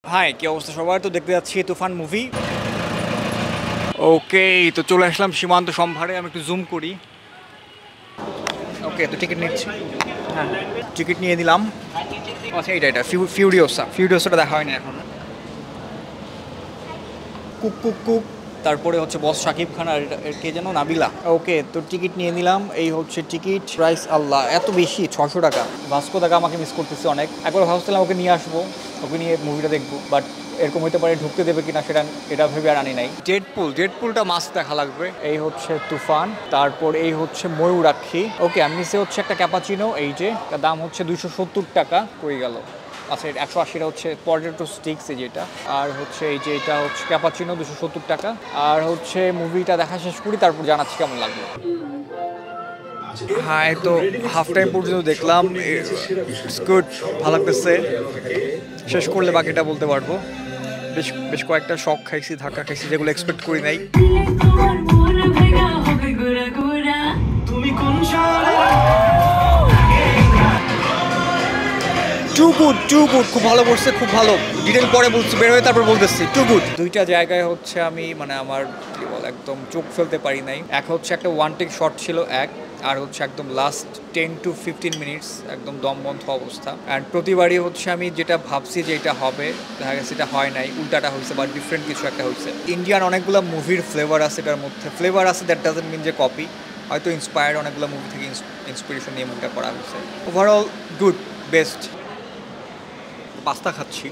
High, কি অবস্থা সবার? তো দেখতে যাচ্ছি তুফান মুভি। ওকে, তো চলে আসলাম সীমান্ত সম্ভারে। আমি একটু জুম করি। ওকে, তো টিকিট নিচ্ছি। হ্যাঁ, টিকিট নিয়ে নিলাম। আচ্ছা, এটা ফিউরিওসাটা দেখা হয়নি এখন। Cook cook cook. তারপরে হচ্ছে বস শাকিব খান, আর কে যেন, নাবিলা। ওকে, তো টিকিট নিয়ে নিলাম। এই হচ্ছে টিকিট প্রাইস। আল্লাহ, এত বেশি! 600 টাকা। ভাস্কো টাকা আমাকে মিস করতেছে অনেক। একবার ভাবছিলাম ওকে নিয়ে আসবো, ওকে নিয়ে মুভিটা দেখবো, বাট এরকম হতে পারে ঢুকতে দেবে কিনা এটা ভেবে আর আনি নাই। ডেডপুলটা মাস্ট দেখা লাগবে। এই হচ্ছে তুফান, তারপর এই হচ্ছে ময়ূরাক্ষী। ওকে, আমি নিচে হচ্ছে একটা ক্যাপাচিনো, এই যে দাম হচ্ছে 270 টাকা। কই গেল? আচ্ছা, 180টা হচ্ছে পটেটো স্টিক্স, এই যেটা। আর হচ্ছে এই যে এটা হচ্ছে ক্যাপাচিনো, 270 টাকা। আর হচ্ছে মুভিটা দেখা শেষ করি, তারপর জানাচ্ছি কেমন লাগলো। হ্যাঁ, তো হাফ টাইম পর্যন্ত দেখলাম। ইটস গুড, ভালো লাগতেছে। শেষ করলে বাকিটা বলতে পারবো। বেশ বেশ কয়েকটা শখ খাইছি, ধাক্কা খাইছি, যেগুলো এক্সপেক্ট করি নাই। টু গুড, খুব ভালো করছে, খুব ভালো। ডিটেল পরে বলছি, বের হয়ে তারপর বলতেছি। Too good. দুইটা জায়গায় হচ্ছে আমি আমার কি বল, একদম চোখ ফেলতে পারি নাই। এক হচ্ছে একটা ওয়ান টেক শট ছিল, আর হচ্ছে একদম লাস্ট 10 to 15 মিনিটস একদম দম বন্ধ অবস্থা। অ্যান্ড প্রতিবারই হচ্ছে আমি যেটা ভাবছি যে এটা হবে, দেখা গেছে এটা হয় নাই, উল্টাটা হয়েছে বা ডিফারেন্ট কিছু একটা হয়েছে। ইন্ডিয়ান অনেকগুলো মুভির ফ্লেভার আছে এটার মধ্যে। ফ্লেভার আছে, দ্যাট ডাজন্ট মিন যে কপি। হয়তো ইন্সপায়ার্ড, অনেকগুলো মুভি থেকে ইন্সপিরেশন নিয়ে মুভিটা করা হয়েছে। Overall good, best. পাস্তা খাচ্ছি।